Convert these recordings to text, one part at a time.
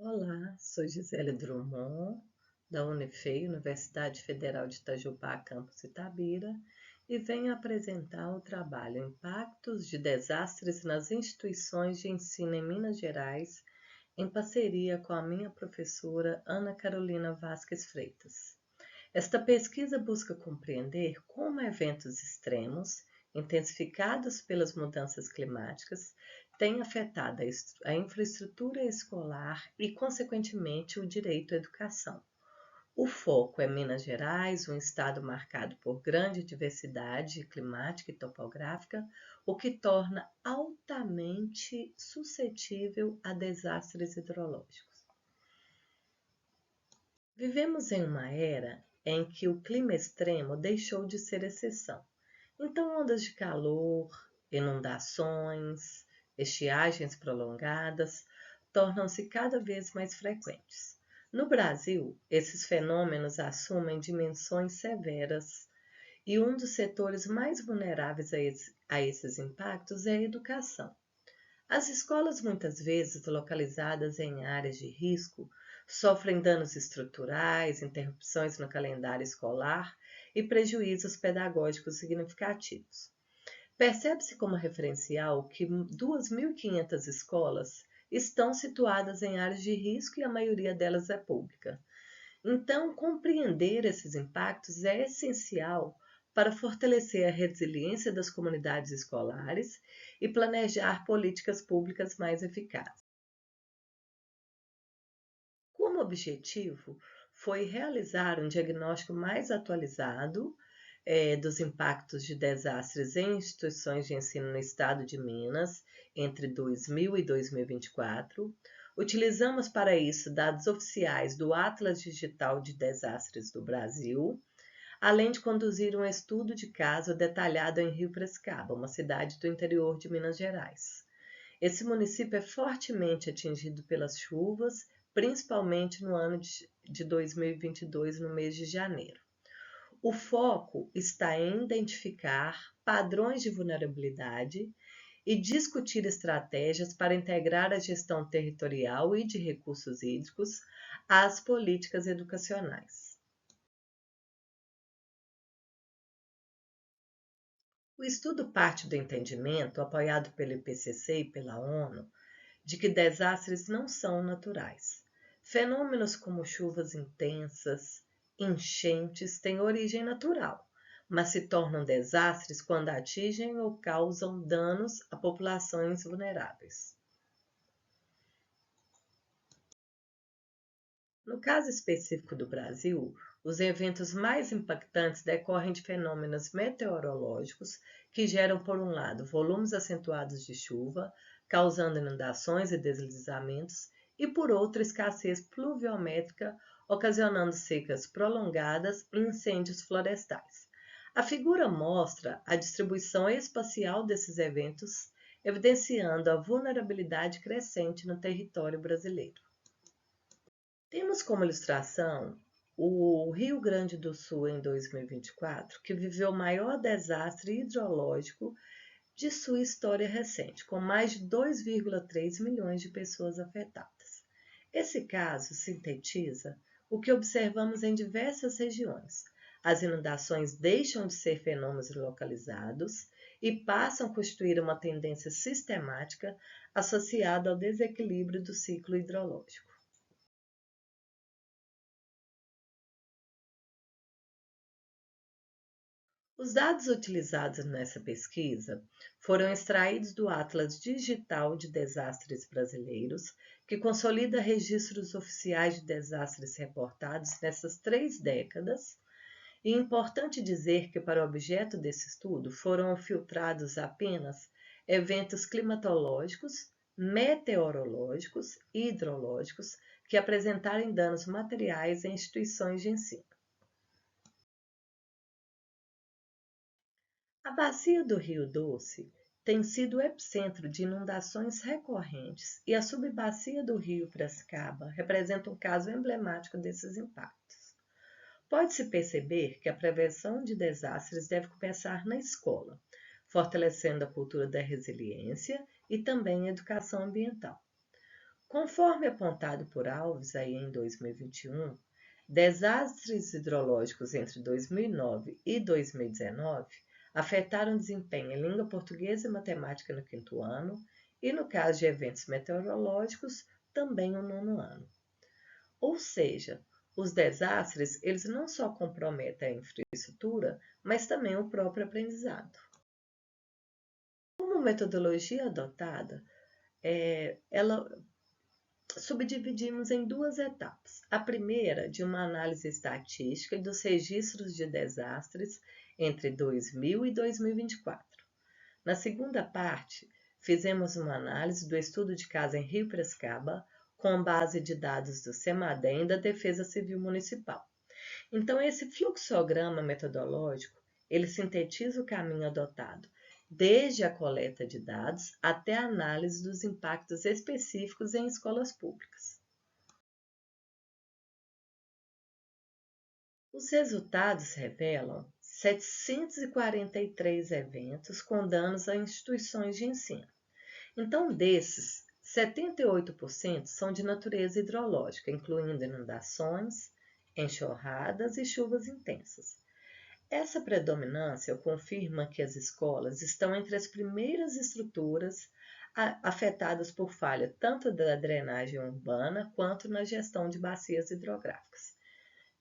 Olá, sou Gisele Drummond, da Unifei, Universidade Federal de Itajubá, campus Itabira, e venho apresentar o trabalho Impactos de Desastres nas Instituições de Ensino em Minas Gerais, em parceria com a minha professora Ana Carolina Vasques Freitas. Esta pesquisa busca compreender como eventos extremos, intensificados pelas mudanças climáticas, têm afetado a infraestrutura escolar e, consequentemente, o direito à educação. O foco é Minas Gerais, um estado marcado por grande diversidade climática e topográfica, o que torna altamente suscetível a desastres hidrológicos. Vivemos em uma era em que o clima extremo deixou de ser exceção. Então, ondas de calor, inundações, estiagens prolongadas tornam-se cada vez mais frequentes. No Brasil, esses fenômenos assumem dimensões severas e um dos setores mais vulneráveis a esses impactos é a educação. As escolas, muitas vezes localizadas em áreas de risco, sofrem danos estruturais, interrupções no calendário escolar e prejuízos pedagógicos significativos. Percebe-se como referencial que 2.500 escolas estão situadas em áreas de risco e a maioria delas é pública. Então, compreender esses impactos é essencial para fortalecer a resiliência das comunidades escolares e planejar políticas públicas mais eficazes. Como objetivo, foi realizar um diagnóstico mais atualizado dos impactos de desastres em instituições de ensino no estado de Minas entre 2000 e 2024. Utilizamos para isso dados oficiais do Atlas Digital de Desastres do Brasil, além de conduzir um estudo de caso detalhado em Rio Piracicaba, uma cidade do interior de Minas Gerais. Esse município é fortemente atingido pelas chuvas, principalmente no ano de 2022, no mês de janeiro. O foco está em identificar padrões de vulnerabilidade e discutir estratégias para integrar a gestão territorial e de recursos hídricos às políticas educacionais. O estudo parte do entendimento, apoiado pelo IPCC e pela ONU, de que desastres não são naturais. Fenômenos como chuvas intensas, enchentes têm origem natural, mas se tornam desastres quando atingem ou causam danos a populações vulneráveis. No caso específico do Brasil, os eventos mais impactantes decorrem de fenômenos meteorológicos que geram, por um lado, volumes acentuados de chuva, causando inundações e deslizamentos, e, por outro, escassez pluviométrica, ocasionando secas prolongadas e incêndios florestais. A figura mostra a distribuição espacial desses eventos, evidenciando a vulnerabilidade crescente no território brasileiro. Temos como ilustração o Rio Grande do Sul em 2024, que viveu o maior desastre hidrológico de sua história recente, com mais de 2,3 milhões de pessoas afetadas. Esse caso sintetiza o que observamos em diversas regiões. As inundações deixam de ser fenômenos localizados e passam a constituir uma tendência sistemática associada ao desequilíbrio do ciclo hidrológico. Os dados utilizados nessa pesquisa foram extraídos do Atlas Digital de Desastres Brasileiros, que consolida registros oficiais de desastres reportados nessas 3 décadas. E é importante dizer que, para o objeto desse estudo, foram filtrados apenas eventos climatológicos, meteorológicos e hidrológicos que apresentarem danos materiais em instituições de ensino. A bacia do Rio Doce tem sido o epicentro de inundações recorrentes e a subbacia do Rio Piracicaba representa um caso emblemático desses impactos. Pode-se perceber que a prevenção de desastres deve começar na escola, fortalecendo a cultura da resiliência e também a educação ambiental. Conforme apontado por Alves aí em 2021, desastres hidrológicos entre 2009 e 2019 afetaram o desempenho em língua portuguesa e matemática no quinto ano e, no caso de eventos meteorológicos, também no nono ano. Ou seja, os desastres eles não só comprometem a infraestrutura, mas também o próprio aprendizado. Como metodologia adotada, ela subdividimos em duas etapas. A primeira, de uma análise estatística dos registros de desastres entre 2000 e 2024. Na segunda parte, fizemos uma análise do estudo de caso em Rio Prescaba, com base de dados do CEMADEM e da Defesa Civil Municipal. Então, esse fluxograma metodológico, ele sintetiza o caminho adotado desde a coleta de dados até a análise dos impactos específicos em escolas públicas. Os resultados revelam 743 eventos com danos a instituições de ensino. Então, desses, 78% são de natureza hidrológica, incluindo inundações, enxurradas e chuvas intensas. Essa predominância confirma que as escolas estão entre as primeiras estruturas afetadas por falha tanto da drenagem urbana quanto na gestão de bacias hidrográficas.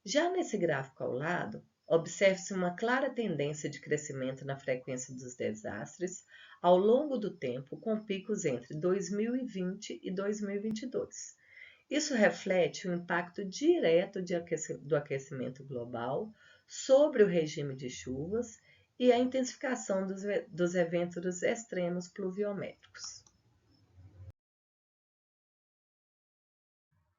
Já nesse gráfico ao lado, observa-se uma clara tendência de crescimento na frequência dos desastres ao longo do tempo, com picos entre 2020 e 2022. Isso reflete o impacto direto do aquecimento global sobre o regime de chuvas e a intensificação dos eventos extremos pluviométricos.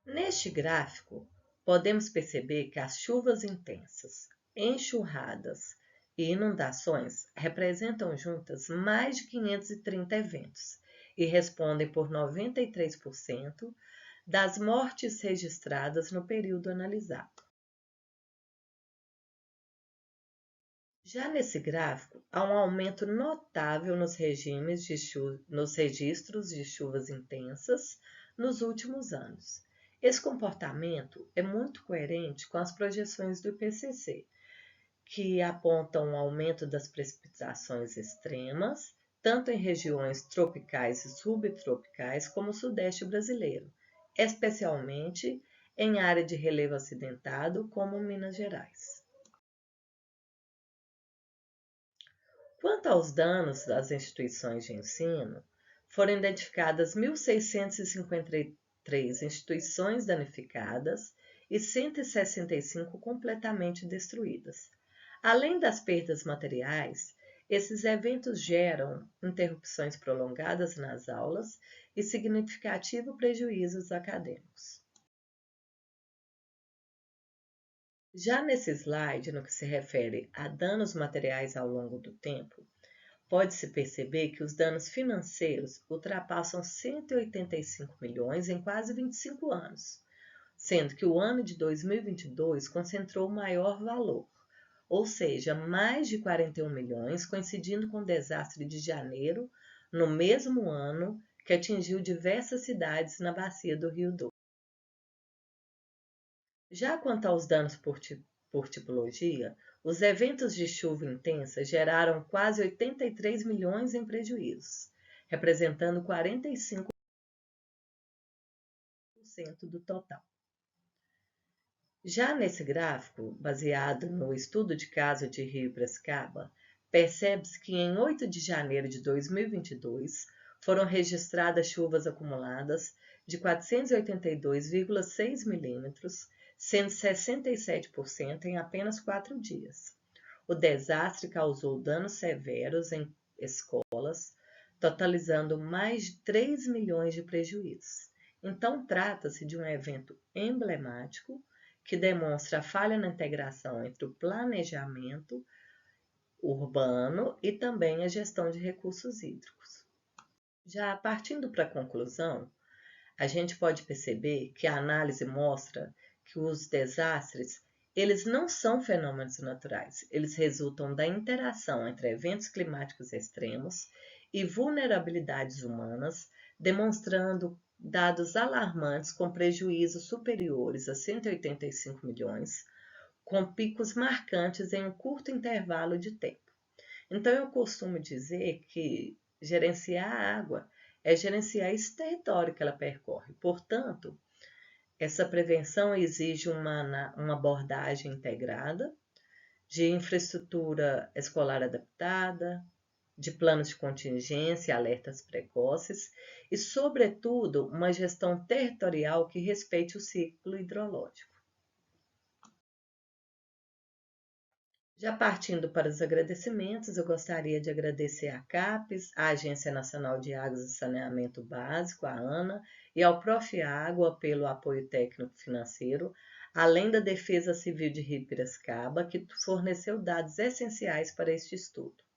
Neste gráfico, podemos perceber que as chuvas intensas, enxurradas e inundações representam juntas mais de 530 eventos e respondem por 93% das mortes registradas no período analisado. Já nesse gráfico, há um aumento notável nos registros de chuvas intensas nos últimos anos. Esse comportamento é muito coerente com as projeções do IPCC, que apontam um aumento das precipitações extremas, tanto em regiões tropicais e subtropicais como o sudeste brasileiro, especialmente em área de relevo acidentado como Minas Gerais. Quanto aos danos das instituições de ensino, foram identificadas 1.653 instituições danificadas e 165 completamente destruídas. Além das perdas materiais, esses eventos geram interrupções prolongadas nas aulas e significativos prejuízos acadêmicos. Já nesse slide, no que se refere a danos materiais ao longo do tempo, pode-se perceber que os danos financeiros ultrapassam 185 milhões em quase 25 anos, sendo que o ano de 2022 concentrou o maior valor, ou seja, mais de 41 milhões, coincidindo com o desastre de janeiro, no mesmo ano que atingiu diversas cidades na bacia do Rio Douro. Já quanto aos danos por tipologia, os eventos de chuva intensa geraram quase 83 milhões em prejuízos, representando 45% do total. Já nesse gráfico, baseado no estudo de caso de Rio Prescaba, percebe-se que em 8 de janeiro de 2022 foram registradas chuvas acumuladas de 482,6 milímetros, sendo 67% em apenas 4 dias. O desastre causou danos severos em escolas, totalizando mais de 3 milhões de prejuízos. Então, trata-se de um evento emblemático que demonstra a falha na integração entre o planejamento urbano e também a gestão de recursos hídricos. Já partindo para a conclusão, a gente pode perceber que a análise mostra que os desastres, eles não são fenômenos naturais, eles resultam da interação entre eventos climáticos extremos e vulnerabilidades humanas, demonstrando dados alarmantes com prejuízos superiores a 185 milhões, com picos marcantes em um curto intervalo de tempo. Então, eu costumo dizer que gerenciar a água é gerenciar esse território que ela percorre. Portanto, essa prevenção exige uma abordagem integrada, de infraestrutura escolar adaptada, de planos de contingência, alertas precoces e, sobretudo, uma gestão territorial que respeite o ciclo hidrológico. Já partindo para os agradecimentos, eu gostaria de agradecer à CAPES, à Agência Nacional de Águas e Saneamento Básico, a ANA, e ao Profiágua pelo apoio técnico financeiro, além da Defesa Civil de Rio Piracicaba, que forneceu dados essenciais para este estudo.